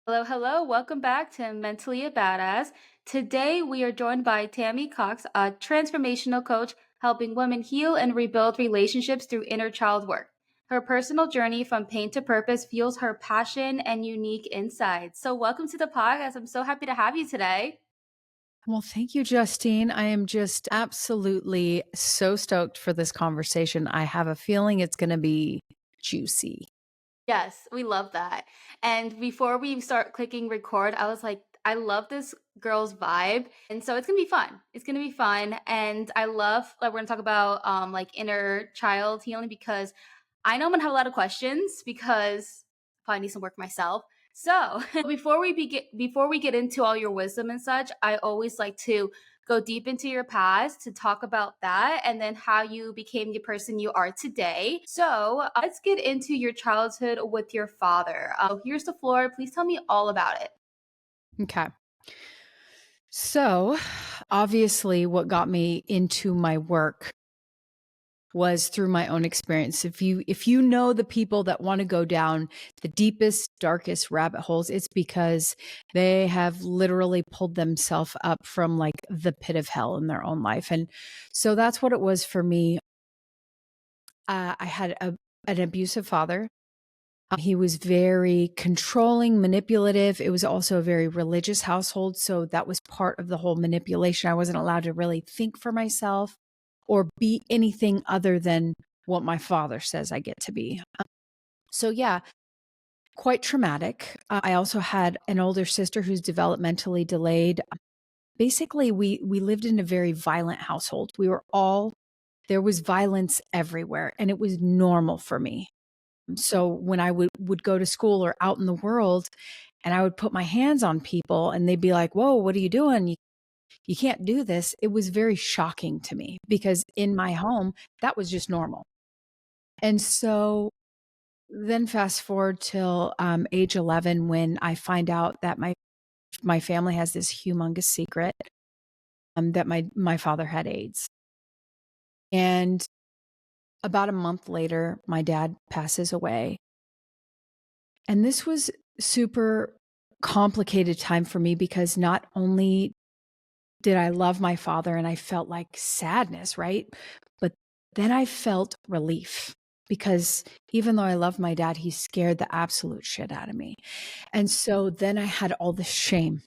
Hello, hello. Welcome back to Mentally a Badass. Today we are joined by Tammy Cox, a transformational coach helping women heal and rebuild relationships through inner child work. Her personal journey from pain to purpose fuels her passion and unique insights. So, welcome to the podcast. I'm so happy to have you today. Well, thank you, Justine. I am just absolutely so stoked for this conversation. I have a feeling it's going to be juicy. Yes, we love that. And before we start clicking record, I was like, I love this girl's vibe. And so it's gonna be fun. It's gonna be fun. And I love like we're gonna talk about like inner child healing because I know I'm gonna have a lot of questions because I probably need some work myself. So before we get into all your wisdom and such, I always like to go deep into your past to talk about that and then how you became the person you are today. So let's get into your childhood with your father. Here's the floor. Please tell me all about it. Okay. So, obviously, what got me into my work was through my own experience. If you know the people that want to go down the deepest, darkest rabbit holes, it's because they have literally pulled themselves up from like the pit of hell in their own life. And so that's what it was for me. I had an abusive father. He was very controlling, manipulative. It was also a very religious household. So that was part of the whole manipulation. I wasn't allowed to really think for myself or be anything other than what my father says I get to be. So, yeah, quite traumatic. I also had an older sister who's developmentally delayed. Basically, we lived in a very violent household. There was violence everywhere, and it was normal for me. So when I would go to school or out in the world and I would put my hands on people and they'd be like, "Whoa, what are you doing? You can't do this." It was very shocking to me because in my home, that was just normal. And so then fast forward till age 11 when I find out that my family has this humongous secret, that my father had AIDS. And about a month later, my dad passes away. And this was super complicated time for me because not only did I love my father and I felt like sadness, right? But then I felt relief because even though I loved my dad, he scared the absolute shit out of me. And so then I had all this shame.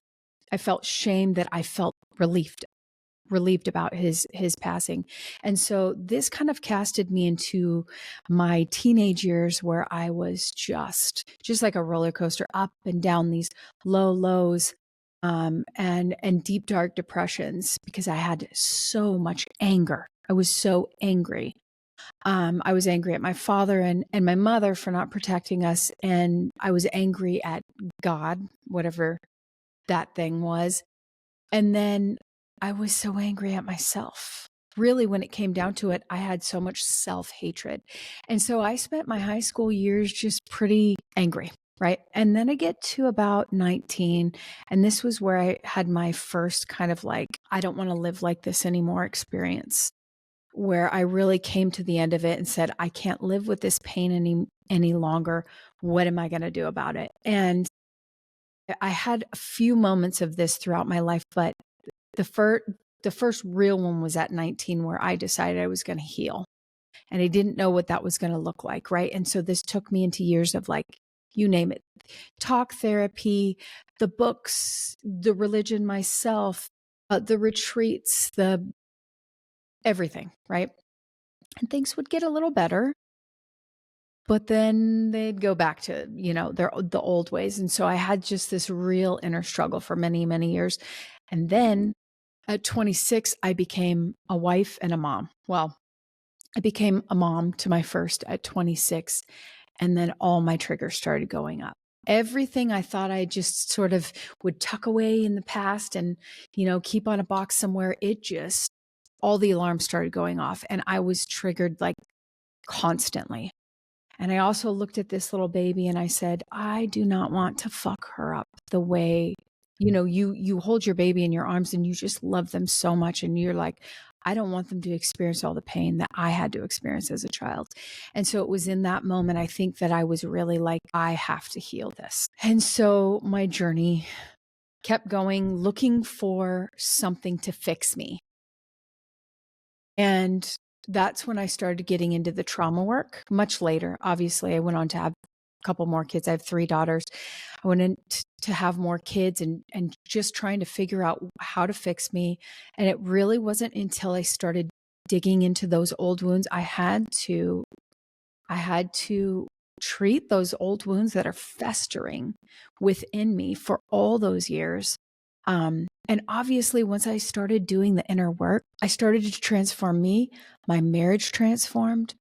I felt shame that I felt relieved about his passing. And so this kind of casted me into my teenage years where I was just like a roller coaster, up and down these low lows, and deep dark depressions because I had so much anger. I was so angry. I was angry at my father and my mother for not protecting us, and I was angry at God, whatever that thing was. And then I was so angry at myself. Really, when it came down to it, I had so much self-hatred. And so I spent my high school years just pretty angry, right? And then I get to about 19, and this was where I had my first kind of like, I don't want to live like this anymore experience, where I really came to the end of it and said, I can't live with this pain any longer. What am I going to do about it? And I had a few moments of this throughout my life, but the first real one was at 19 where I decided I was going to heal. And I didn't know what that was going to look like, right? And so this took me into years of like, you name it, talk therapy, the books, the religion myself, the retreats, the everything, right? And things would get a little better, but then they'd go back to, the old ways. And so I had just this real inner struggle for many, many years. And then at 26, I became a wife and a mom. Well, I became a mom to my first at 26, and then all my triggers started going up. Everything I thought I just sort of would tuck away in the past and, keep on a box somewhere, all the alarms started going off, and I was triggered like constantly. And I also looked at this little baby and I said, I do not want to fuck her up the way, you hold your baby in your arms and you just love them so much. And you're like, I don't want them to experience all the pain that I had to experience as a child. And so it was in that moment, I think, that I was really like, I have to heal this. And so my journey kept going, looking for something to fix me. And that's when I started getting into the trauma work much later. Obviously, I went on to have a couple more kids. I have 3 daughters. I went in to have more kids and just trying to figure out how to fix me. And it really wasn't until I started digging into those old wounds. I had to treat those old wounds that are festering within me for all those years. And obviously, once I started doing the inner work, I started to transform me. My marriage transformed.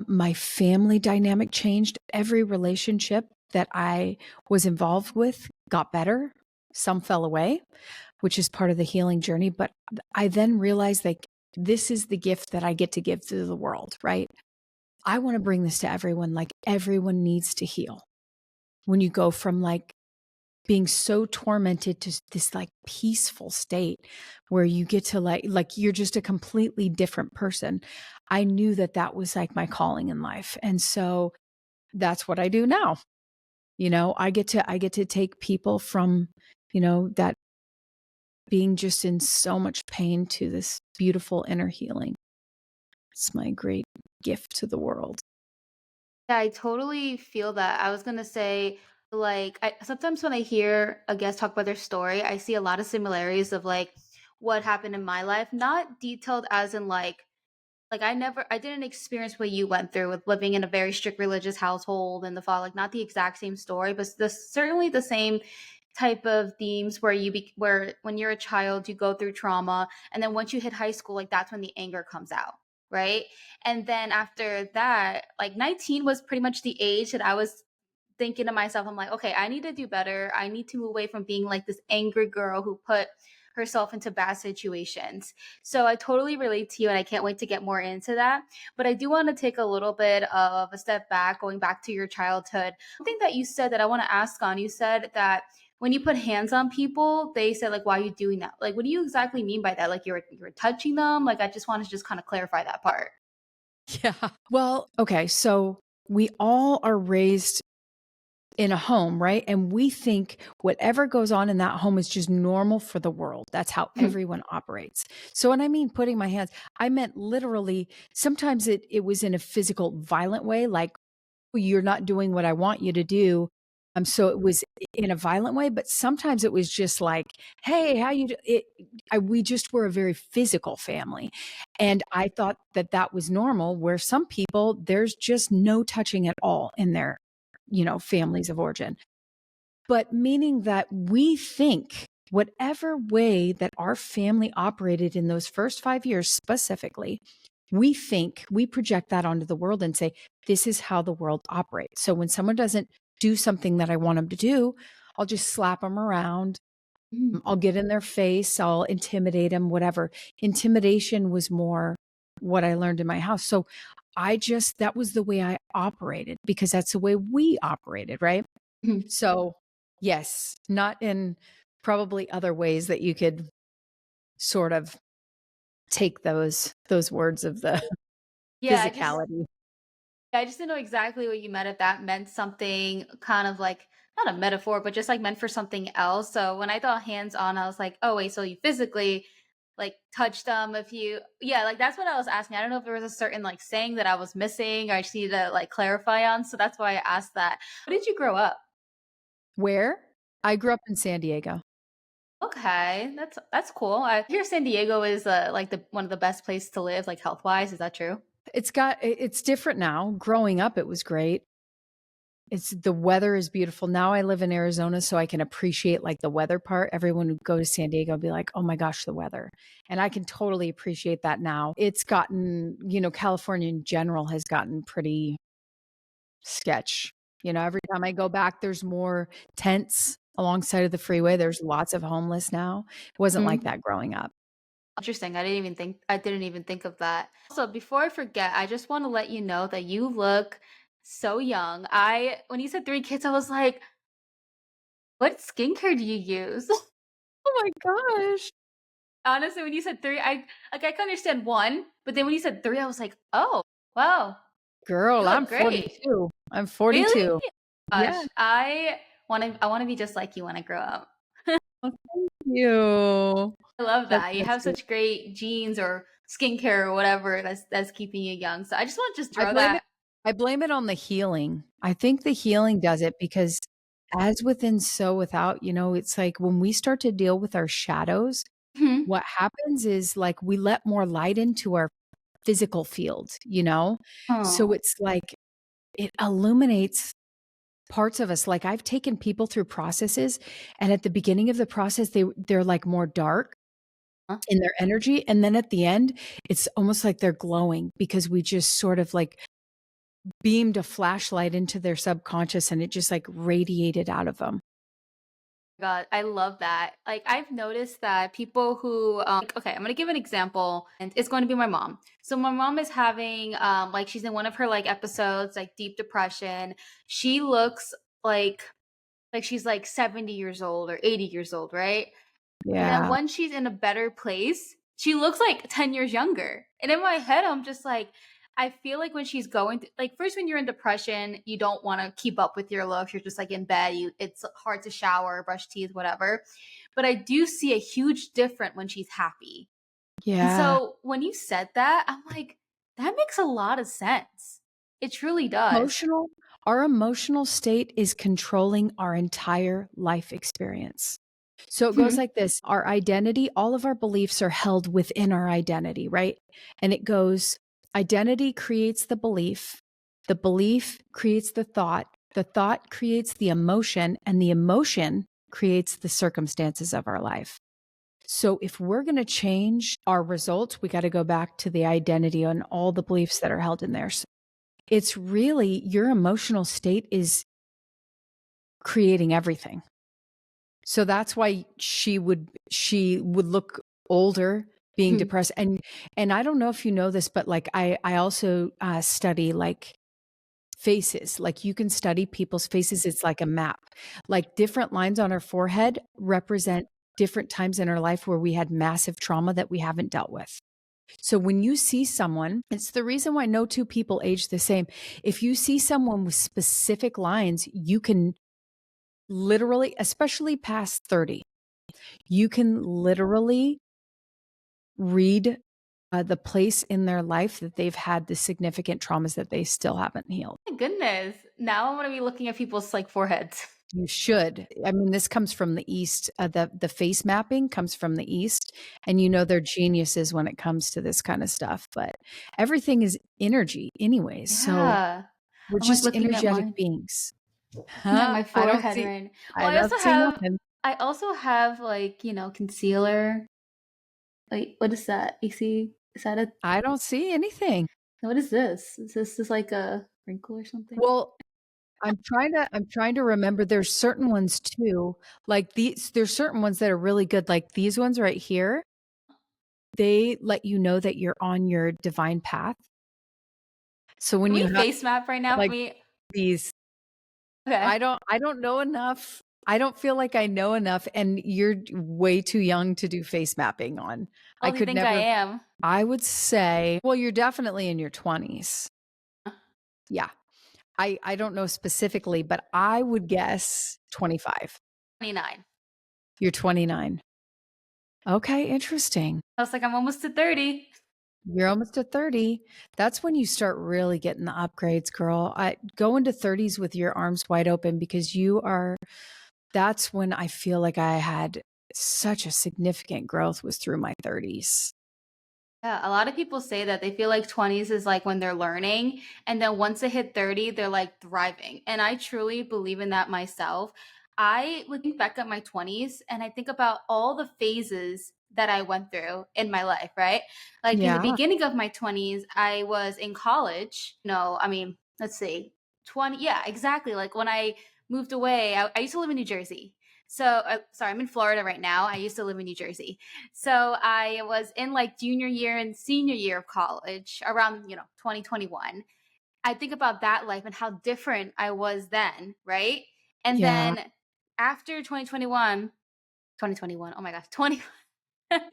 My family dynamic changed. Every relationship that I was involved with got better. Some fell away, which is part of the healing journey. But I then realized, like, this is the gift that I get to give to the world, right? I want to bring this to everyone. Like, everyone needs to heal. When you go from like being so tormented to this like peaceful state where you get to like you're just a completely different person. I knew that that was like my calling in life. And so that's what I do now. I get to take people from, that being just in so much pain to this beautiful inner healing. It's my great gift to the world. Yeah, I totally feel that. I was gonna say, like, sometimes when I hear a guest talk about their story, I see a lot of similarities of like what happened in my life, not detailed as in like I didn't experience what you went through with living in a very strict religious household and the fall, like not the exact same story, but certainly the same type of themes where where when you're a child you go through trauma, and then once you hit high school, like that's when the anger comes out, right? And then after that, like 19 was pretty much the age that I was thinking to myself, I'm like, okay, I need to do better. I need to move away from being like this angry girl who put herself into bad situations. So I totally relate to you, and I can't wait to get more into that. But I do want to take a little bit of a step back, going back to your childhood. Something that you said that I want to ask on, you said that when you put hands on people, they said like, why are you doing that? Like, what do you exactly mean by that? Like you were touching them? Like, I just want to just kind of clarify that part. Yeah. Well, okay. So we all are raised in a home, right? And we think whatever goes on in that home is just normal for the world. That's how everyone operates. So when I mean putting my hands, I meant literally, sometimes it was in a physical, violent way, like, you're not doing what I want you to do. So it was in a violent way, but sometimes it was just like, hey, how you do it? We just were a very physical family. And I thought that that was normal, where some people, there's just no touching at all in their, families of origin. But meaning that we think whatever way that our family operated in those first 5 years specifically, we think we project that onto the world and say, this is how the world operates. So when someone doesn't do something that I want them to do, I'll just slap them around. I'll get in their face. I'll intimidate them, whatever. Intimidation was more what I learned in my house. So that was the way I operated, because that's the way we operated, right? So, yes, not in probably other ways that you could sort of take those words of the Yeah, physicality. I just didn't know exactly what you meant, if that meant something kind of like not a metaphor, but just like meant for something else. So when I thought hands on, I was like, oh wait, so you physically like touch them if you yeah, like that's what I was asking. I don't know if there was a certain like saying that I was missing or I just needed to like clarify on. So that's why I asked that. Where did you grow up? Where? I grew up in San Diego. Okay, that's cool. I hear San Diego is like the one of the best places to live, like health wise. Is that true? It's different now. Growing up, it was great. The weather is beautiful. Now I live in Arizona, so I can appreciate like the weather part. Everyone would go to San Diego and be like, "Oh my gosh, the weather." And I can totally appreciate that now. It's gotten, California in general has gotten pretty sketch. Every time I go back, there's more tents alongside of the freeway. There's lots of homeless now. It wasn't like that growing up. Interesting. I didn't even think of that. Also, before I forget, I just want to let you know that you look so young. I When you said 3 kids, I was like, "What skincare do you use?" Oh my gosh. Honestly, when you said 3, I can understand 1, but then when you said 3, I was like, "Oh, wow, Girl, you I'm look great." 42. I'm Really? 42. Yeah. Gosh, I wanna be just like you when I grow up. Oh, thank you. I love That's that. You so have sweet. such great genes or skincare or whatever that's keeping you young. So I just want to just I throw blame it that. I blame it on the healing. I think the healing does it because as within, so without, it's like when we start to deal with our shadows, Mhm. what happens is like we let more light into our physical field, you know? So Oh, it's like it illuminates parts of us. Like I've taken people through processes and at the beginning of the process they're like more dark huh? in their energy and then at the end it's almost like they're glowing because we just sort of like beamed a flashlight into their subconscious and it just like radiated out of them. God, I love that. Like I've noticed that people who okay, I'm gonna give an example, and it's going to be my mom. So my mom is having like she's in one of her like episodes, like deep depression. She looks like she's like 70 years old or 80 years old, right? And then Yeah. once she's in a better place, she looks like 10 years younger. And in my head, I'm just like, I feel like when she's going to, like, first, when you're in depression, you don't want to keep up with your looks. You're just like in bed. It's hard to shower, brush teeth, whatever. But I do see a huge difference when she's happy. And Yeah. so when you said that, I'm like, that makes a lot of sense. It truly does. Emotional Our emotional state is controlling our entire life experience. So it goes Hmm. like this. Our identity, all of our beliefs are held within our identity, right? And it goes identity creates the belief creates the thought creates the emotion, and the emotion creates the circumstances of our life. So if we're going to change our results, we got to go back to the identity and all the beliefs that are held in there. So it's really your emotional state is creating everything. So that's why she would look older being depressed. And I don't know if you know this, but like I also study like faces. Like you can study people's faces. It's like a map. Like different lines on our forehead represent different times in our life where we had massive trauma that we haven't dealt with. So when you see someone, it's the reason why no two people age the same. If you see someone with specific lines, you can literally, especially past 30, you can literally read the place in their life that they've had the significant traumas that they still haven't healed. My goodness. Now I'm going to be looking at people's like foreheads. You should. I mean, this comes from the East. The face mapping comes from the East, and they're geniuses when it comes to this kind of stuff. But everything is energy, anyways. So Yeah. we're I'm like just looking at energetic mine. beings. At Huh? my I don't forehead see. right now. Well, I don't see nothing. I also have like, concealer. Like, what is that? You see? Is that a I don't see anything. what is this? Is this like a wrinkle or something? Well, I'm trying to remember there's certain ones too. Like there's certain ones that are really good. Like these ones right here, they let you know that you're on your divine path. So when Can you we have face map right now? like Can we these, okay. I don't know enough. I don't feel like I know enough, and you're way too young to do face mapping on. How I old do you could think I never. am? I would say, well, you're definitely in your 20s. Yeah. I don't know specifically, but I would guess 25. 29. You're 29. Okay, interesting. I was like, I'm almost to 30. You're almost at 30. That's when you start really getting the upgrades, girl. I go into 30s with your arms wide open because that's when I feel like I had such a significant growth was through my 30s. Yeah, a lot of people say that they feel like 20s is like when they're learning, and then once they hit 30, they're like thriving. And I truly believe in that myself. I would think back at my 20s and I think about all the phases that I went through in my life, right? Like in the Yeah, beginning of my 20s, I was in college. No, I mean, let's see, 20, yeah, exactly. Like when I moved away, I used to live in New Jersey. So, sorry, I'm in Florida right now. I used to live in New Jersey. So I was in like junior year and senior year of college around, 2021. I think about that life and how different I was then, right? And yeah. then after 2021, oh my gosh, 20.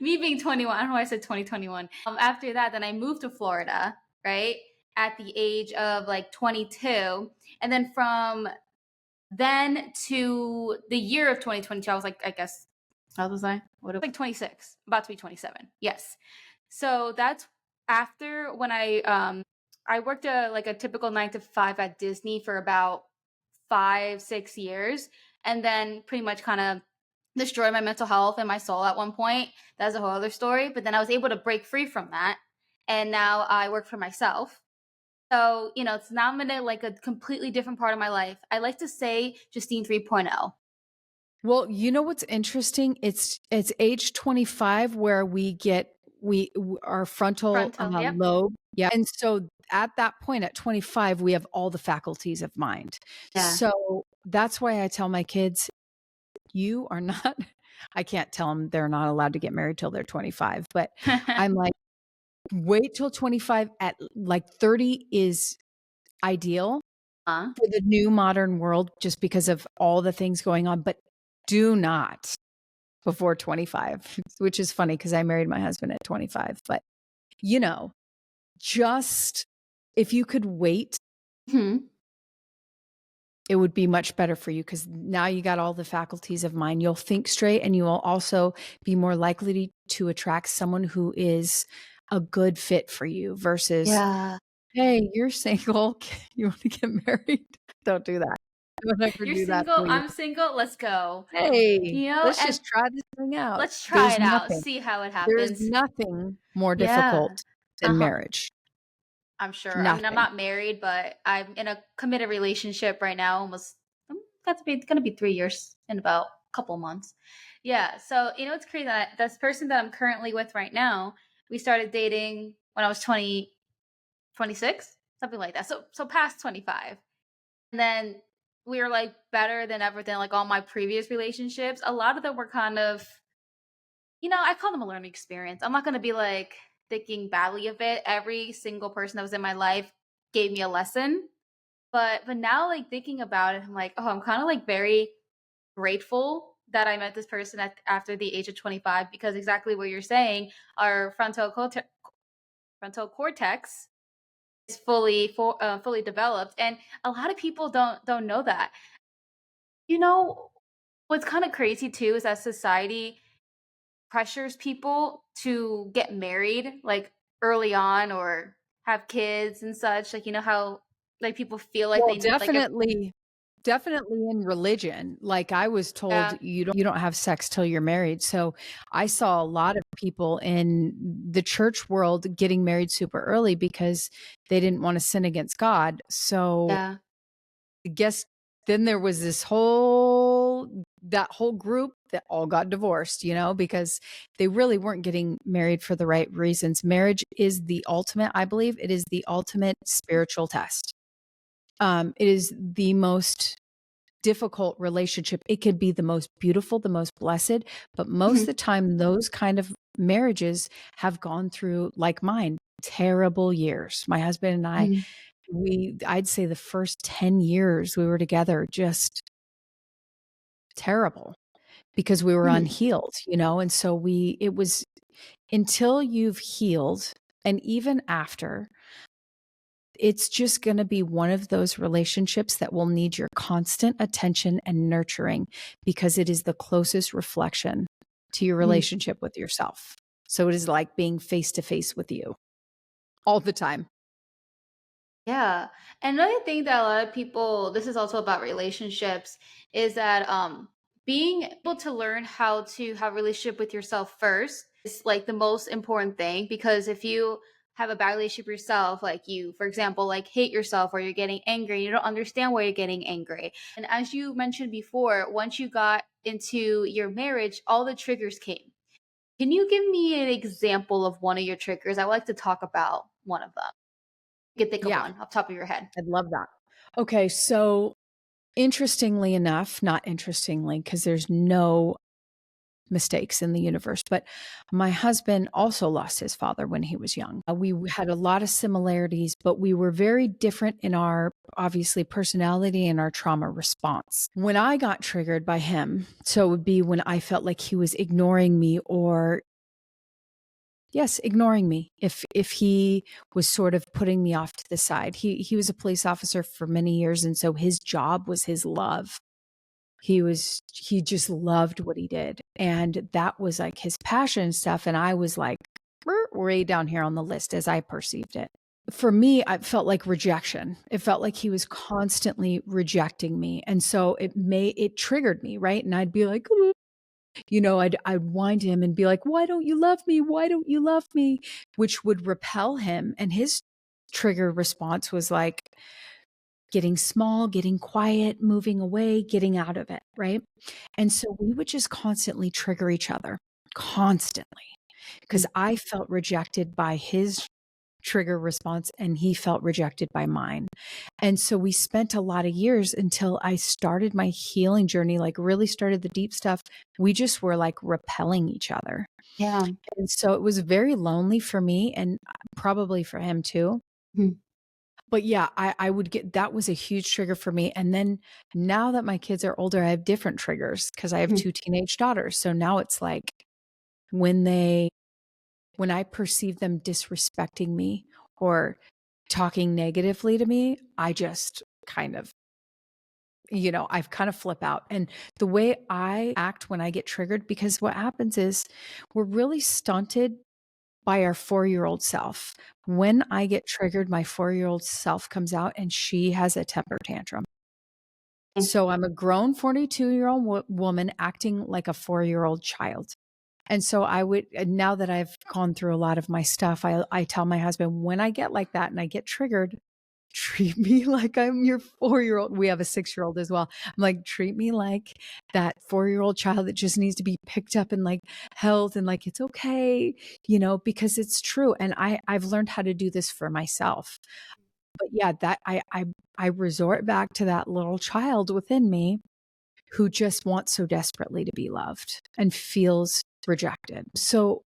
Me being 21, I don't know why I said 2021. After that, then I moved to Florida, right? At the age of like 22. And then from then to the year of 2022, I was like, I guess, how was I? What, like 26, about to be 27. Yes. So that's after when I worked like a typical 9 to 5 at Disney for about 5, 6 years, and then pretty much kind of destroyed my mental health and my soul at one point. That's a whole other story. But then I was able to break free from that. And now I work for myself. So, it's now I'm in like a completely different part of my life. I like to say Justine 3.0. Well, you know what's interesting? It's age 25 where we get our frontal Frontal. Yep. lobe. Yeah. And so at that point at 25, we have all the faculties of mind. Yeah. So that's why I tell my kids, you are not, I can't tell them they're not allowed to get married till they're 25, but I'm like, wait till 25 at like 30 is ideal Huh? for the new modern world just because of all the things going on, but do not before 25, which is funny because I married my husband at 25. But, you know, just if you could wait, Hmm. it would be much better for you because now you got all the faculties of mind. You'll think straight and you will also be more likely to attract someone who is a good fit for you versus, Yeah. hey, you're single. You want to get married? Don't do that. Don't ever You're do that, single. please. I'm single. Let's go. Hey, let's And just try this thing out. let's try it out. See how it There's happens. nothing more Yeah. difficult Uh than huh. marriage. I'm sure. I mean, I'm Nothing. not married, but I'm in a committed relationship right now. Almost, got to be it's gonna be 3 years in about a couple months. Yeah. So it's crazy that this person that I'm currently with right now, we started dating when I was 26, something like that. So past 25, and then we were like better than ever than like all my previous relationships. A lot of them were kind of, I call them a learning experience. I'm not gonna be like thinking badly of it. Every single person that was in my life gave me a lesson. But now like thinking about it, I'm like, oh, I'm kind of like very grateful that I met this person after the age of 25 because exactly what you're saying, our frontal cortex is fully developed, and a lot of people don't know that. You know, what's kind of crazy too is that society pressures people to get married like early on or have kids and such. Like how like people feel like Well, they need like a definitely in religion. Like I was told yeah, you don't have sex till you're married. So I saw a lot of people in the church world getting married super early because they didn't want to sin against God. So yeah. I guess then there was that whole group that all got divorced, because they really weren't getting married for the right reasons. Marriage is the ultimate, I believe it is the ultimate spiritual test. It is the most difficult relationship. It could be the most beautiful, the most blessed, but most of the time, those kind of marriages have gone through, like mine, terrible years. My husband and I, Mhm. I'd say the first 10 years we were together, just terrible because we were Mhm. unhealed, and so it was until you've healed and even after, it's just going to be one of those relationships that will need your constant attention and nurturing because it is the closest reflection to your Mhm. relationship with yourself. So it is like being face to face with you all the time. Yeah. And another thing that a lot of people, this is also about relationships, is that being able to learn how to have a relationship with yourself first is like the most important thing because if you have a bad relationship with yourself, like you, for example, like hate yourself or you're getting angry, you don't understand why you're getting angry. And as you mentioned before, once you got into your marriage, all the triggers came. Can you give me an example of one of your triggers? I would like to talk about one of them. You can think of Yeah, one off the top of your head. I'd love that. Okay, so interestingly enough, not interestingly, because there's no mistakes in the universe. But my husband also lost his father when he was young. We had a lot of similarities, but we were very different in our obviously personality and our trauma response. When I got triggered by him, so it would be when I felt like he was ignoring me or Yes, ignoring me. If he was sort of putting me off to the side. He was a police officer for many years, and so his job was his love. He just loved what he did, and that was, like, his passion and stuff, and I was, like, way down here on the list as I perceived it. For me, I felt like rejection. It felt like he was constantly rejecting me, and so it triggered me, right? And I'd be like, I'd wind him and be like, "Why don't you love me? Why don't you love me?" Which would repel him, and his trigger response was like getting small, getting quiet, moving away, getting out of it, right? And so we would just constantly trigger each other, constantly, because Mm. I felt rejected by his trigger response and he felt rejected by mine. And so we spent a lot of years until I started my healing journey, like really started the deep stuff. We just were like repelling each other. Yeah. And so it was very lonely for me and probably for him too. Mhm. But yeah, I would get that was a huge trigger for me. And then now that my kids are older, I have different triggers because I have Mhm. two teenage daughters. So now it's like when they when I perceive them disrespecting me or talking negatively to me, I just kind of, I've kind of flip out. And the way I act when I get triggered, because what happens is we're really stunted by our 4-year-old self. When I get triggered, my 4-year-old self comes out and she has a temper tantrum. So I'm a grown 42-year-old woman acting like a 4-year-old child. And so now that I've gone through a lot of my stuff, I tell my husband, when I get like that and I get triggered, treat me like I'm your 4-year-old. We have a 6-year-old as well. I'm like, treat me like that 4-year-old child that just needs to be picked up and like held and like, it's okay, because it's true. And I've learned how to do this for myself. But yeah, that I resort back to that little child within me who just wants so desperately to be loved and feels rejected. So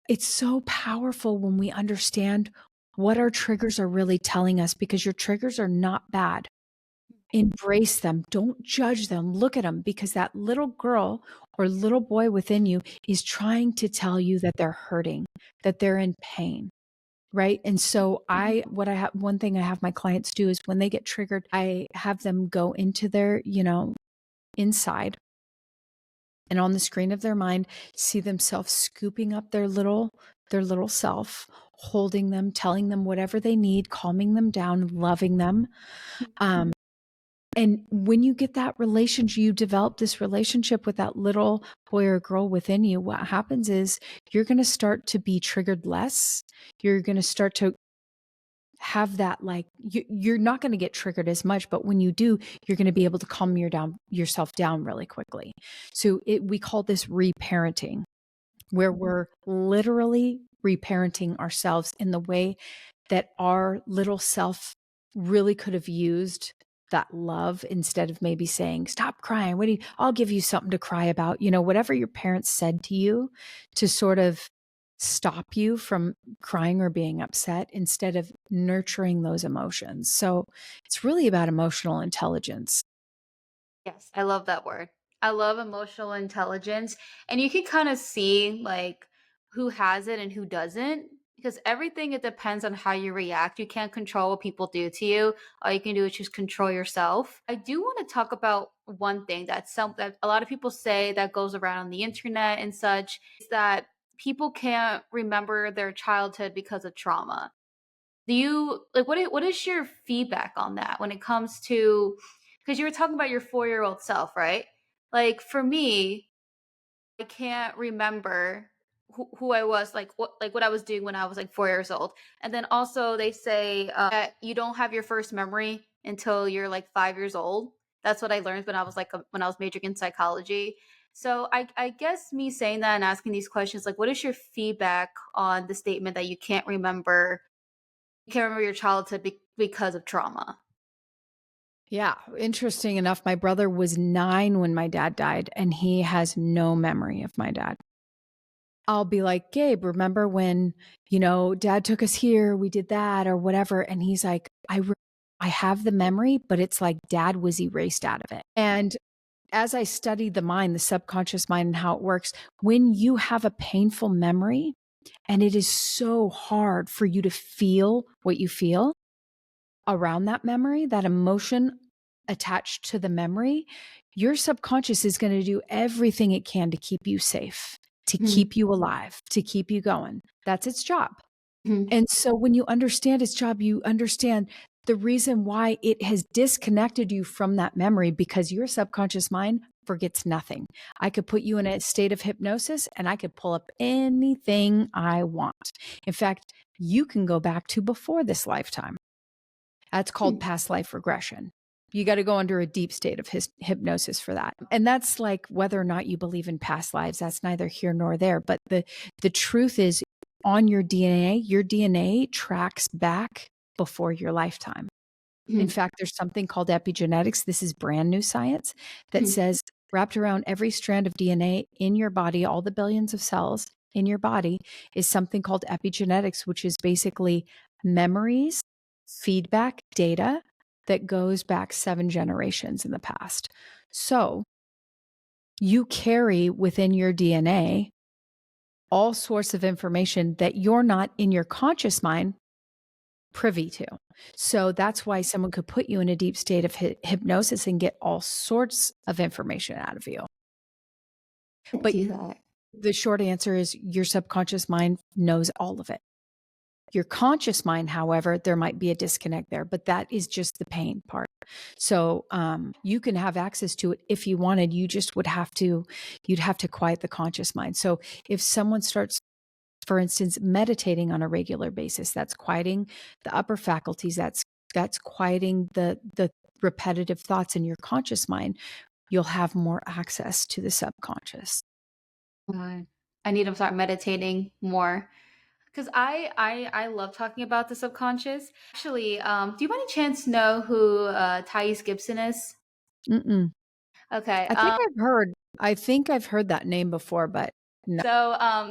it's so powerful when we understand what our triggers are really telling us because your triggers are not bad. Embrace them. Don't judge them. Look at them because that little girl or little boy within you is trying to tell you that they're hurting, that they're in pain. Right. And so one thing I have my clients do is when they get triggered, I have them go into their, inside and on the screen of their mind, see themselves scooping up their little self, holding them, telling them whatever they need, calming them down, loving them. Um, and when you get that relationship, you develop this relationship with that little boy or girl within you. What happens is you're going to start to be triggered less. You're going to start to have that you're not going to get triggered as much, but when you do, you're going to be able to calm yourself down really quickly. So we call this reparenting, where we're literally reparenting ourselves in the way that our little self really could have used that love instead of maybe saying, stop crying. I'll give you something to cry about. Whatever your parents said to you to sort of stop you from crying or being upset instead of nurturing those emotions. So it's really about emotional intelligence. Yes, I love that word. I love emotional intelligence. And you can kind of see like who has it and who doesn't because everything it depends on how you react. You can't control what people do to you. All you can do is just control yourself. I do want to talk about one thing that a lot of people say that goes around on the internet and such is that people can't remember their childhood because of trauma. Do you like what is your feedback on that when it comes to because you were talking about your 4-year-old self, right? Like for me, I can't remember who I was, like what I was doing when I was like 4 years old. And then also they say that you don't have your first memory until you're like 5 years old. That's what I learned when I was when I was majoring in psychology. So I guess me saying that and asking these questions, like, what is your feedback on the statement that you can't remember your childhood because of trauma? Yeah, interesting enough, my brother was 9 when my dad died, and he has no memory of my dad. I'll be like, "Gabe, remember when, dad took us here, we did that or whatever." And he's like, I have the memory, but it's like dad was erased out of it. And as I studied the mind, the subconscious mind and how it works, when you have a painful memory, And it is so hard for you to feel what you feel around that memory, that emotion attached to the memory. Your subconscious is going to do everything it can to keep you safe, to Mhm. keep you alive, to keep you going. That's its job. Mhm. And so when you understand its job, you understand the reason why it has disconnected you from that memory, because your subconscious mind forgets nothing. I could put you in a state of hypnosis and I could pull up anything I want. In fact, you can go back to before this lifetime. That's called Hmm. past life regression. You got to go under a deep state of hypnosis for that. And that's like whether or not you believe in past lives, that's neither here nor there. But the truth is, on your DNA tracks back before your lifetime. In Mhm. fact, there's something called epigenetics. This is brand new science that Mhm. says wrapped around every strand of DNA in your body, all the billions of cells in your body, is something called epigenetics, which is basically memories, feedback, data that goes back 7 generations in the past. So you carry within your DNA all sorts of information that you're not in your conscious mind privy to. So that's why someone could put you in a deep state of hypnosis and get all sorts of information out of you. Can't But do that. the short answer is your subconscious mind knows all of it. Your conscious mind, however, there might be a disconnect there, but that is just the pain part. So you can have access to it if you wanted. You just you'd have to quiet the conscious mind. So if someone starts, for instance, meditating on a regular basis, that's quieting the upper faculties. That's quieting the repetitive thoughts in your conscious mind. You'll have more access to the subconscious. God. I need to start meditating more because I love talking about the subconscious. Actually, do you by any chance know who Thais Gibson is? Mm-mm. Okay. I think I've heard. I think I've heard that name before, but no.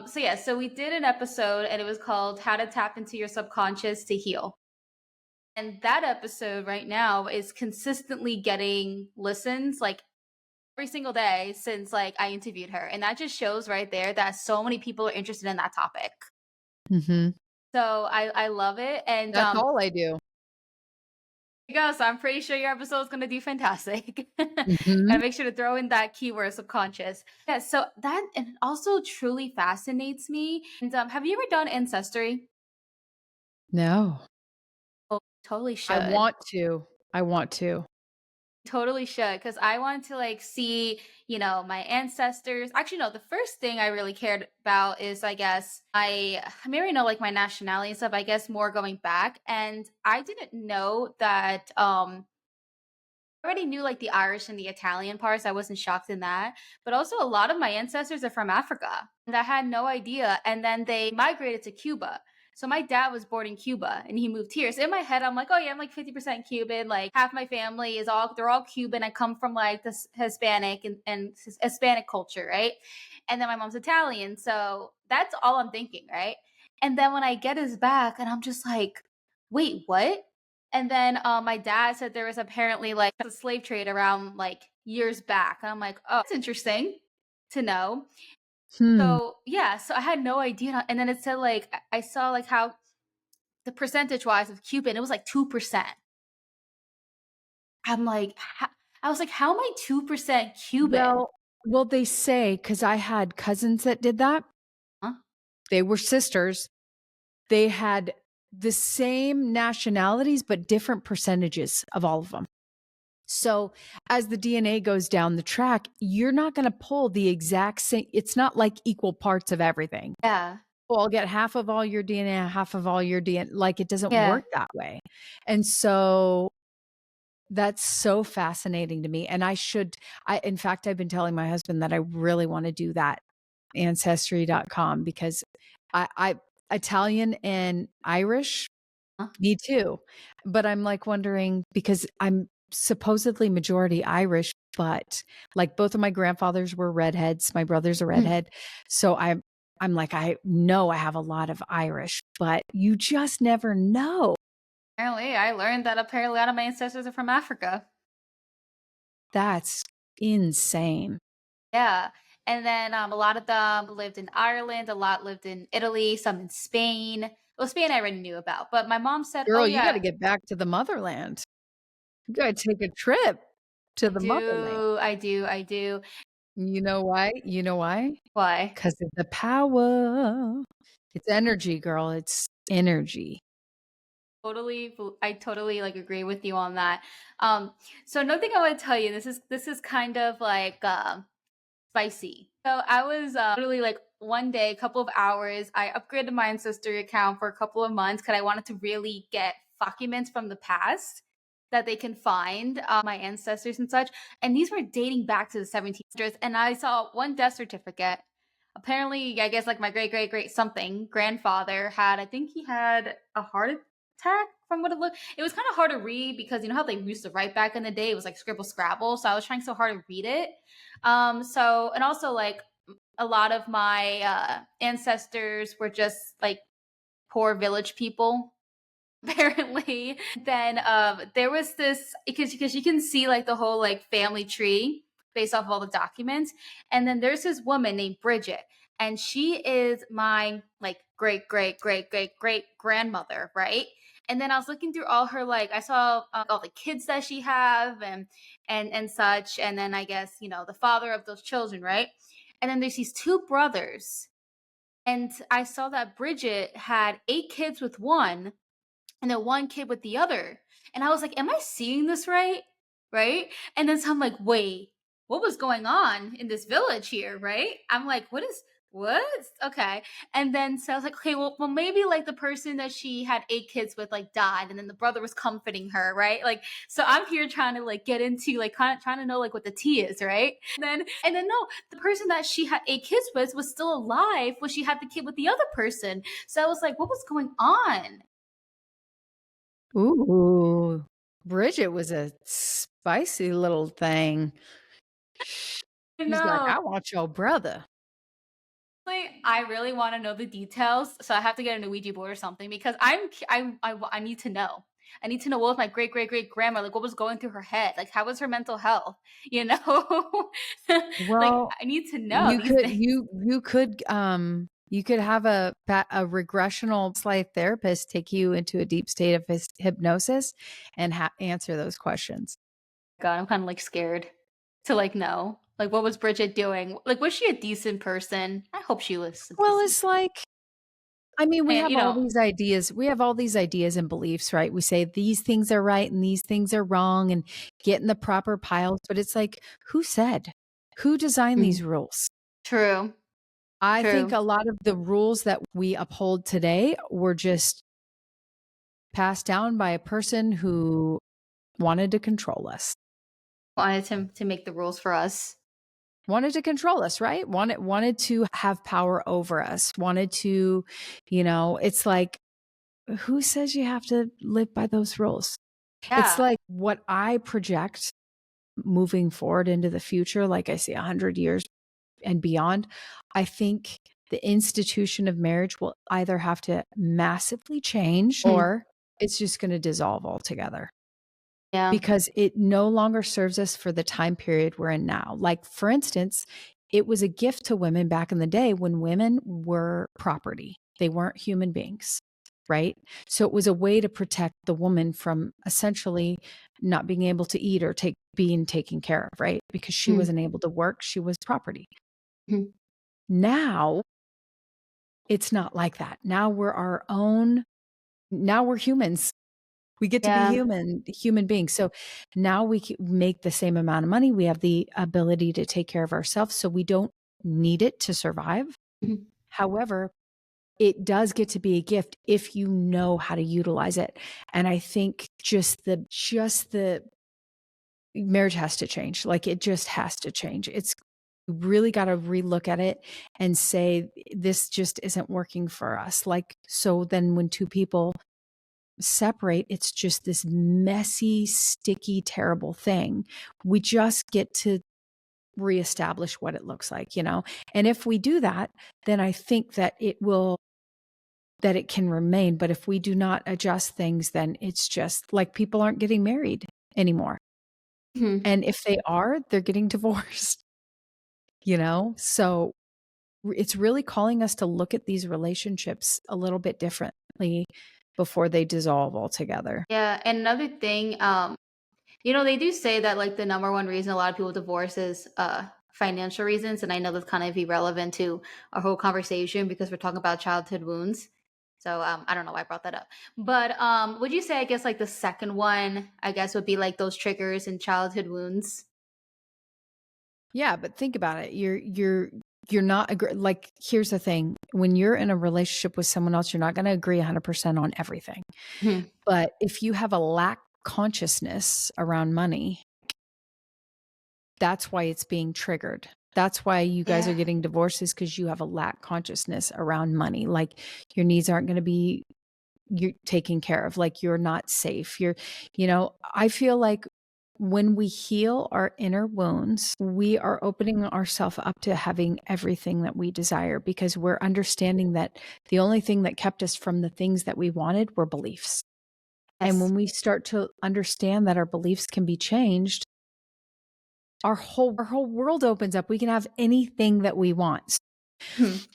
So yeah, so we did an episode and it was called How to Tap into Your Subconscious to Heal. And that episode right now is consistently getting listens like every single day since like I interviewed her. And that just shows right there that so many people are interested in that topic. Hmm. So I love it. And That's all I do. there you go. So I'm pretty sure your episode is gonna do fantastic. Hmm. And make sure to throw in that keyword subconscious. Yeah, so that and it also truly fascinates me. And have you ever done ancestry? No, Oh, totally I should. want to. I want to. Totally should, because I want to like see, my ancestors. Actually, no, the first thing I really cared about is I guess I may already know like my nationality and stuff, I guess more going back. And I didn't know that I already knew like the Irish and the Italian parts. I wasn't shocked in that. But also a lot of my ancestors are from Africa. And I had no idea. And then they migrated to Cuba. So my dad was born in Cuba and he moved here. So in my head, I'm like, oh yeah, I'm like 50% Cuban. Like half my family they're all Cuban. I come from like this Hispanic and Hispanic culture, right? And then my mom's Italian. So that's all I'm thinking, right? And then when I get his back and I'm just like, wait, what? And then my dad said there was apparently like a slave trade around like years back. And I'm like, oh, that's interesting to know. Hmm. So yeah, so I had no idea. And then it said like I saw like how the percentage wise of Cuban, it was like 2%. I'm like, I was like, how am I 2% Cuban? Well, they say, because I had cousins that did that. Huh? They were sisters. They had the same nationalities, but different percentages of all of them. So as the DNA goes down the track, you're not going to pull the exact same. It's not like equal parts of everything. Yeah. Well, I'll get half of all your DNA, half of all your DNA. Like it doesn't Yeah. work that way. And so that's so fascinating to me. And in fact, I've been telling my husband that I really want to do that ancestry.com because I Italian and Irish, Huh? me too. But I'm like wondering because I'm supposedly majority Irish, but like both of my grandfathers were redheads. My brother's a Mm. redhead. So I'm like, I know I have a lot of Irish, but you just never know. Apparently, I learned that apparently a lot of my ancestors are from Africa. That's insane. Yeah. And then a lot of them lived in Ireland, a lot lived in Italy, some in Spain. Well, Spain I already knew about, but my mom said, "Oh Girl, you gotta yeah, get back to the motherland. You gotta take a trip to the motherland. I do." You know why? You know why? Why? 'Cause of the power. It's energy, girl, it's energy. I totally like agree with you on that. Um, so another thing I want to tell you, this is kind of like spicy. So I was literally like one day, a couple of hours, I upgraded my ancestry account for a couple of months because I wanted to really get documents from the past that they can find my ancestors and such. And these were dating back to the 1700s. And I saw one death certificate. Apparently, I guess like my great great great something grandfather had, I think he had a heart attack from what it looked. It was kind of hard to read because you know how they used to write back in the day? It was like scribble scrabble. So I was trying so hard to read it. So and also like a lot of my ancestors were just like poor village people apparently. Then there was this because you can see like the whole like family tree based off of all the documents. And then there's this woman named Bridget, and she is my like great great great great great grandmother, right? And then I was looking through all her like I saw all the kids that she have and such, and then I guess you know the father of those children, right? And then there's these two brothers, and I saw that Bridget had 8 kids with one, and then one kid with the other. And I was like, am I seeing this right? Right? And then so I'm like, wait, what was going on in this village here? Right? I'm like, what? Okay. And then so I was like, okay, well, maybe like the person that she had 8 kids with like died, and then the brother was comforting her, right? Like, so I'm here trying to like get into like kind of trying to know like what the tea is, right? And then no, the person that she had 8 kids with was still alive when she had the kid with the other person. So I was like, what was going on? Ooh, Bridget was a spicy little thing. I She's like, know. "I want your brother." I really want to know the details, so I have to get a new Ouija board or something because I need to know. I need to know what was my great great great grandma like. What was going through her head? Like, how was her mental health? You know, like Well, I need to know these things. you could have a regressional slide therapist take you into a deep state of hypnosis and answer those questions. God, I'm kind of like scared to like know. Like, what was Bridget doing? Like, was she a decent person? I hope she was a Well, decent. it's like I mean, we And have you all know, these ideas. We have all these ideas and beliefs, right? We say these things are right and these things are wrong and get in the proper piles. But it's like, who said? Who designed mm, these rules? true, I think true. a lot of the rules that we uphold today were just passed down by a person who wanted to control us. Wanted to make the rules for us. Wanted to control us, right? Wanted to have power over us. Wanted to, it's like who says you have to live by those rules? It's Yeah. like what I project moving forward into the future, like I say 100 years and beyond. I think the institution of marriage will either have to massively change Mm, or it's just going to dissolve altogether yeah. because it no longer serves us for the time period we're in now. Like, for instance, it was a gift to women back in the day when women were property, they weren't human beings. Right. So it was a way to protect the woman from essentially not being able to eat or being taken care of. Right. Because she Mm, wasn't able to work. She was property. mhm. Now it's not like that. Now we're our own. Now we're humans. We get to be Yeah. human beings. So now we make the same amount of money. We have the ability to take care of ourselves. So we don't need it to survive. Mhm. However, it does get to be a gift if you know how to utilize it. And I think just the marriage has to change. Like it just has to change. It's you really got to relook at it and say this just isn't working for us. Like so then when two people separate, it's just this messy, sticky, terrible thing. We just get to reestablish what it looks like. And if we do that, then I think that it can remain. But if we do not adjust things, then it's just like people aren't getting married anymore. Mhm. And if they are, they're getting divorced. you know? So it's really calling us to look at these relationships a little bit differently before they dissolve altogether. Yeah, and another thing, they do say that like the number one reason a lot of people divorce is financial reasons, and I know that's kind of irrelevant to our whole conversation because we're talking about childhood wounds. So I don't know why I brought that up. But would you say I guess like the second one, I guess would be like those triggers and childhood wounds? Yeah, but think about it. You're not like here's the thing. When you're in a relationship with someone else, you're not going to agree 100% on everything. Mhm. But if you have a lack consciousness around money, that's why it's being triggered. That's why you guys are Yeah. getting divorces because you have a lack consciousness around money. Like your needs aren't going to be you're taken care of, like you're not safe. I feel like when we heal our inner wounds, we are opening ourselves up to having everything that we desire because we're understanding that the only thing that kept us from the things that we wanted were beliefs. And Yes. when we start to understand that our beliefs can be changed, our whole world opens up. We can have anything that we want. Mhm.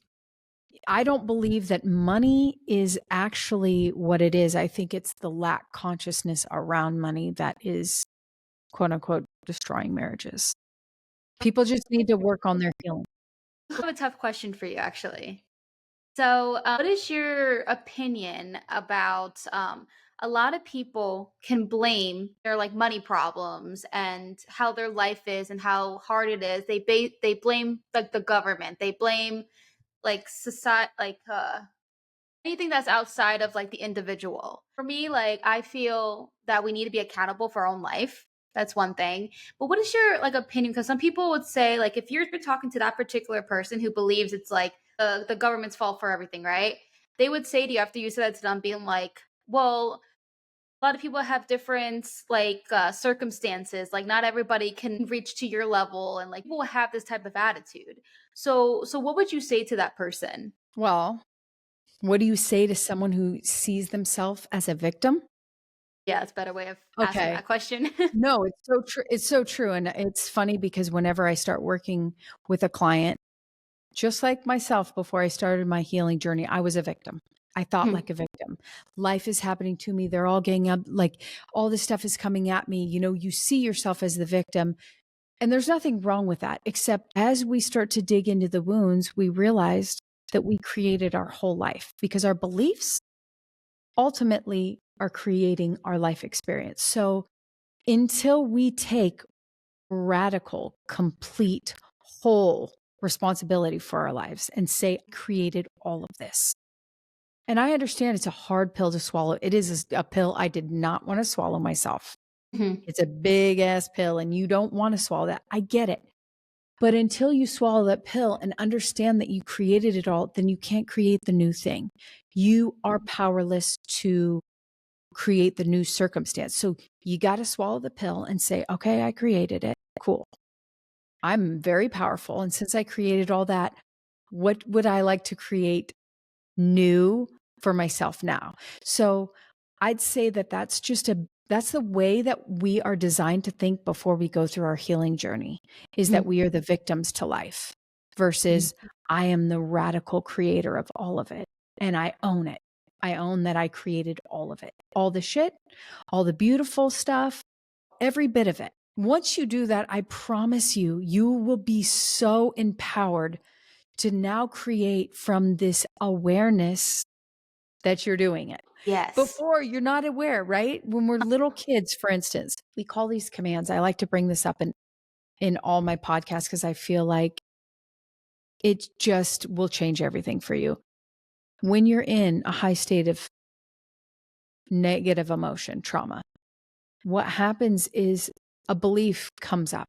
I don't believe that money is actually what it is. I think it's the lack consciousness around money that is quote unquote destroying marriages. People just need to work on their healing. I have a tough question for you, actually. So, what is your opinion about a lot of people can blame their like money problems and how their life is and how hard it is. They blame like the government. They blame like society, like anything that's outside of like the individual. For me, like I feel that we need to be accountable for our own life. That's one thing. But what is your like opinion? Because some people would say like if you're talking to that particular person who believes it's like the government's fault for everything, right? They would say to you after you said that to them, being like, well, a lot of people have different like circumstances. Like not everybody can reach to your level, and like people have this type of attitude. So what would you say to that person? Well, what do you say to someone who sees themselves as a victim? Yeah, it's a better way of asking Okay. that question. No, it's so true. It's so true. And it's funny because whenever I start working with a client, just like myself before I started my healing journey, I was a victim. I thought Mhm. like a victim. Life is happening to me. They're all getting up, like all this stuff is coming at me. You see yourself as the victim. And there's nothing wrong with that, except as we start to dig into the wounds, we realized that we created our whole life because our beliefs ultimately are creating our life experience. So until we take radical, complete, whole responsibility for our lives and say, I created all of this. And I understand it's a hard pill to swallow. It is a pill I did not want to swallow myself. Mhm. It's a big ass pill and you don't want to swallow that. I get it. But until you swallow that pill and understand that you created it all, then you can't create the new thing. You are powerless to create the new circumstance. So you got to swallow the pill and say, okay, I created it. Cool. I'm very powerful. And since I created all that, what would I like to create new for myself now? So I'd say that that's the way that we are designed to think before we go through our healing journey is that Mhm. we are the victims to life versus I am the radical creator of all of it and I own it. I own that I created all of it, all the shit, all the beautiful stuff, every bit of it. Once you do that, I promise you, you will be so empowered to now create from this awareness that you're doing it. Yes. Before you're not aware, right? When we're little kids, for instance, we call these commands. I like to bring this up in all my podcasts because I feel like it just will change everything for you. When you're in a high state of negative emotion, trauma, what happens is a belief comes up.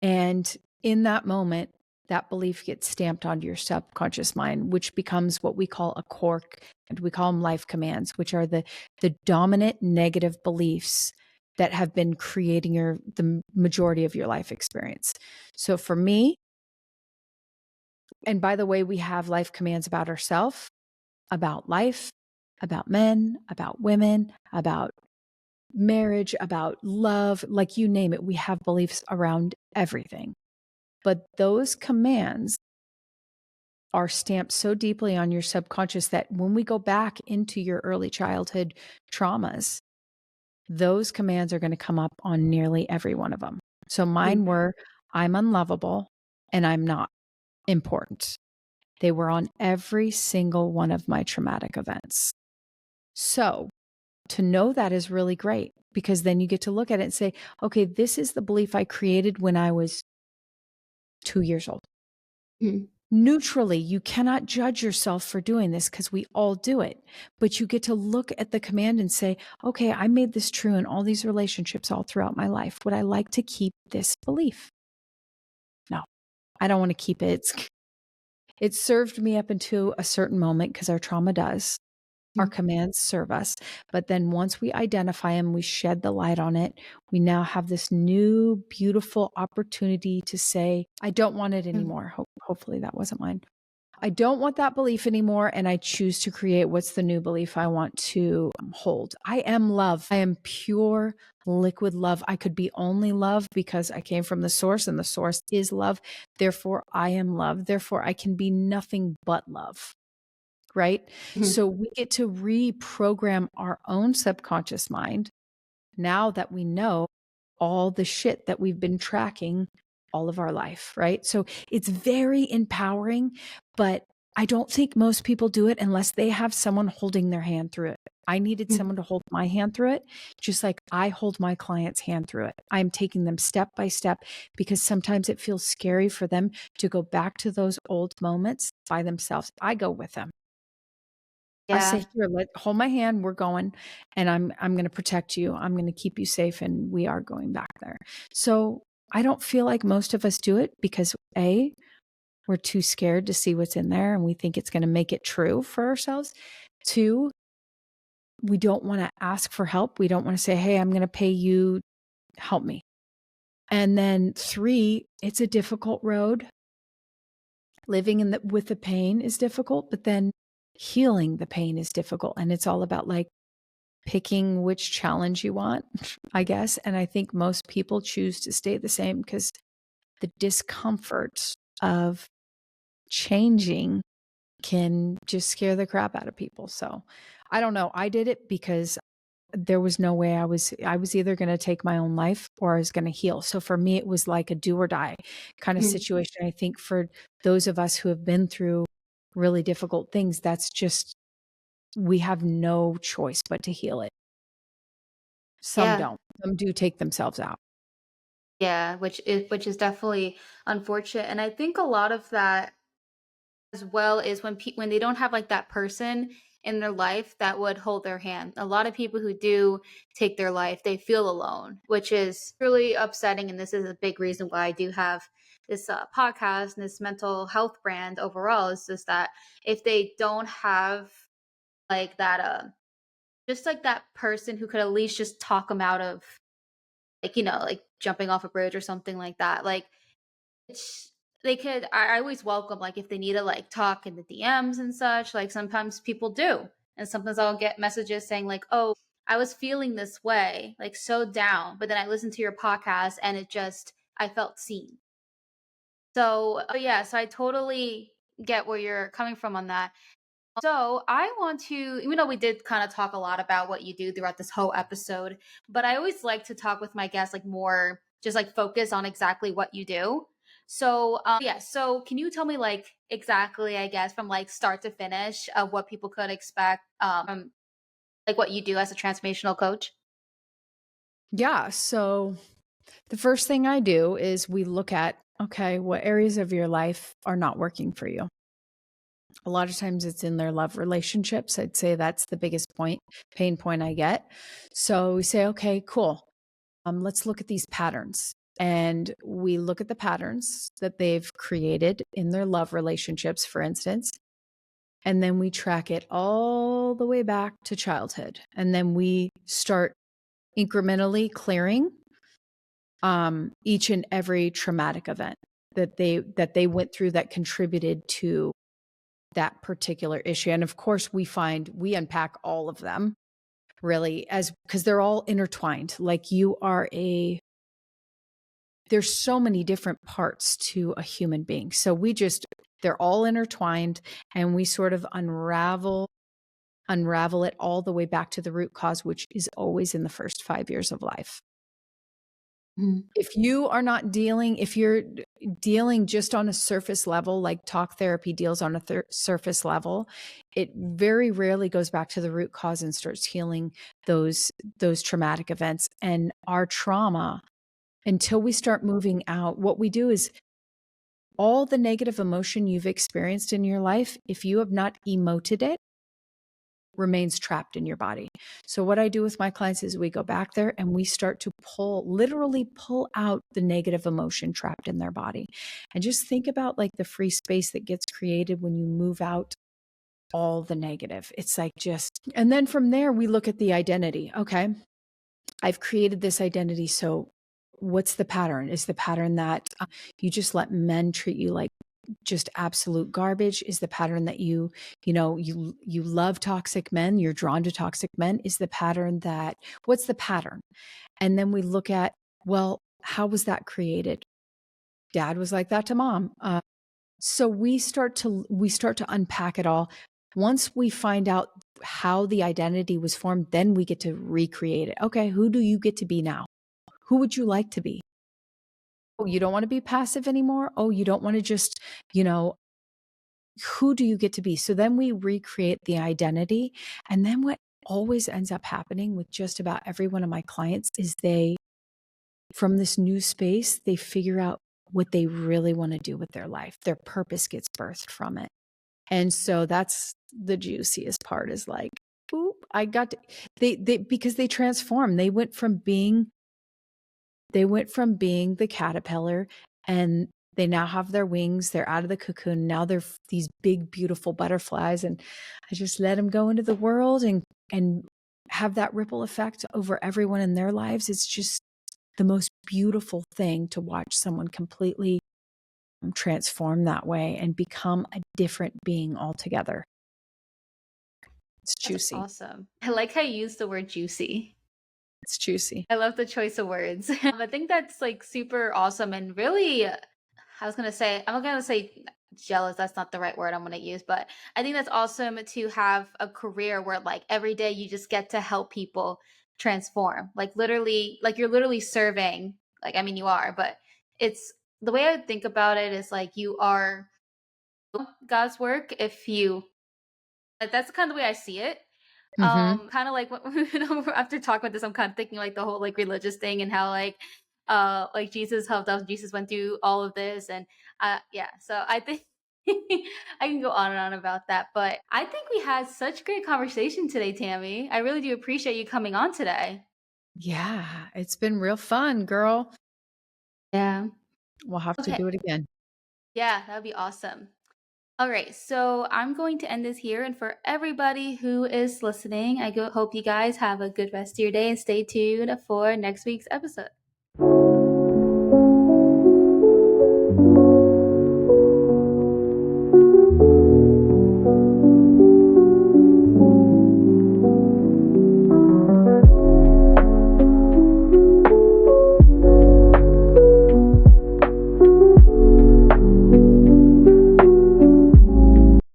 And in that moment, that belief gets stamped onto your subconscious mind, which becomes what we call a core, and we call them life commands, which are the dominant negative beliefs that have been creating the majority of your life experience. So for me, and by the way, we have life commands about ourselves, about life, about men, about women, about marriage, about love, like you name it, we have beliefs around everything. But those commands are stamped so deeply on your subconscious that when we go back into your early childhood traumas, those commands are going to come up on nearly every one of them. So Mhm. mine were, I'm unlovable and I'm not important. They were on every single one of my traumatic events. So to know that is really great because then you get to look at it and say, okay, this is the belief I created when I was 2 years old. Mhm. Neutrally, you cannot judge yourself for doing this because we all do it. But you get to look at the command and say, okay, I made this true in all these relationships all throughout my life. Would I like to keep this belief? No, I don't want to keep it. It served me up into a certain moment because our trauma does. Our Mhm. commands serve us. But then once we identify them, we shed the light on it. We now have this new, beautiful opportunity to say, I don't want it Mhm. anymore. Hopefully that wasn't mine. I don't want that belief anymore. And I choose to create what's the new belief I want to hold. I am love. I am pure liquid love. I could be only love because I came from the source and the source is love. Therefore, I am love. Therefore, I can be nothing but love. Right. Mhm. So we get to reprogram our own subconscious mind now that we know all the shit that we've been tracking all of our life, right? So it's very empowering, but I don't think most people do it unless they have someone holding their hand through it. I needed Mhm. someone to hold my hand through it, just like I hold my client's hand through it. I'm taking them step by step because sometimes it feels scary for them to go back to those old moments by themselves. I go with them. I Yeah. say, "Here, hold my hand, we're going, and I'm gonna protect you, I'm gonna keep you safe, and we are going back there." So, I don't feel like most of us do it because, A, we're too scared to see what's in there, and we think it's gonna make it true for ourselves. 2, we don't wanna ask for help, we don't wanna say, "Hey, I'm gonna pay you, help me." And then 3, it's a difficult road. Living with the pain is difficult, but then healing the pain is difficult, and it's all about, like, picking which challenge you want, I guess. And I think most people choose to stay the same because the discomfort of changing can just scare the crap out of people. So I don't know. I did it because there was no way I was either going to take my own life or I was going to heal. So for me, it was like a do or die kind of Mhm. situation. I think for those of us who have been through really difficult things, that's just, we have no choice but to heal it. Some Yeah. don't. Some do take themselves out. Yeah, which is definitely unfortunate, and I think a lot of that as well is when they don't have like that person in their life that would hold their hand. A lot of people who do take their life, they feel alone, which is really upsetting. And this is a big reason why I do have this podcast and this mental health brand overall. Is just that if they don't have like that, just like that person who could at least just talk them out of like like jumping off a bridge or something like that, like it's they could I always welcome, like, if they need to, like, talk in the DMs and such, like, sometimes people do, and sometimes I'll get messages saying, like, "Oh, I was feeling this way, like, so down, but then I listened to your podcast and I felt seen." So, yeah, so I totally get where you're coming from on that. So I want to, even though we did kind of talk a lot about what you do throughout this whole episode, but I always like to talk with my guests, like more just like focus on exactly what you do. So, yeah, so can you tell me like exactly, I guess, from like start to finish of what people could expect from like what you do as a transformational coach? Yeah. So the first thing I do is we look at, okay, what areas of your life are not working for you? A lot of times it's in their love relationships. I'd say that's the biggest pain point I get. So we say, okay, cool. Let's look at these patterns. And we look at the patterns that they've created in their love relationships, for instance. And then we track it all the way back to childhood. And then we start incrementally clearing each and every traumatic event that they went through that contributed to that particular issue. And of course, we unpack all of them really as because they're all intertwined. Like you are there's so many different parts to a human being. So they're all intertwined, and we sort of unravel it all the way back to the root cause, which is always in the first 5 years of life. Mhm. If you're dealing just on a surface level, like talk therapy deals on a surface level, it very rarely goes back to the root cause and starts healing those traumatic events. And our trauma, until we start moving out, what we do is all the negative emotion you've experienced in your life, if you have not emoted it, remains trapped in your body. So what I do with my clients is we go back there and we start to literally pull out the negative emotion trapped in their body. And just think about like the free space that gets created when you move out all the negative. It's like and then from there we look at the identity. Okay, I've created this identity. So what's the pattern? Is the pattern that you just let men treat you like just absolute garbage? Is the pattern that you love toxic men, you're drawn to toxic men? Is the pattern what's the pattern? And then we look at, well, how was that created? Dad was like that to mom. So we start to unpack it all. Once we find out how the identity was formed, then we get to recreate it. Okay, who do you get to be now? Who would you like to be? Oh, you don't want to be passive anymore? Oh, you don't want to just, who do you get to be? So then we recreate the identity. And then what always ends up happening with just about every one of my clients is from this new space, they figure out what they really want to do with their life. Their purpose gets birthed from it. And so that's the juiciest part, is like, oop, I got to, they because they transform. They went from being the caterpillar, and they now have their wings. They're out of the cocoon. Now they're these big, beautiful butterflies. And I just let them go into the world and have that ripple effect over everyone in their lives. It's just the most beautiful thing to watch someone completely transform that way and become a different being altogether. It's That's juicy. awesome. I like how you use the word juicy. It's juicy. I love the choice of words. I think that's like super awesome and really, I was gonna say, I'm not gonna say jealous. That's not the right word I'm gonna use, but I think that's awesome to have a career where like every day you just get to help people transform. Like literally, like you're literally serving. Like I mean, you are, but it's the way I would think about it is like you are God's work if you. Like, that's kind of the way I see it. Mm-hmm. Kind of like what after talking about this, I'm kind of thinking like the whole like religious thing and how like Jesus helped us, Jesus went through all of this, and yeah. So I think I can go on and on about that, but I think we had such great conversation today, Tammy. I really do appreciate you coming on today. Yeah, it's been real fun, girl. Yeah. We'll have to Okay. do it again. Yeah, that would be awesome. All right, so I'm going to end this here. And for everybody who is listening, hope you guys have a good rest of your day and stay tuned for next week's episode.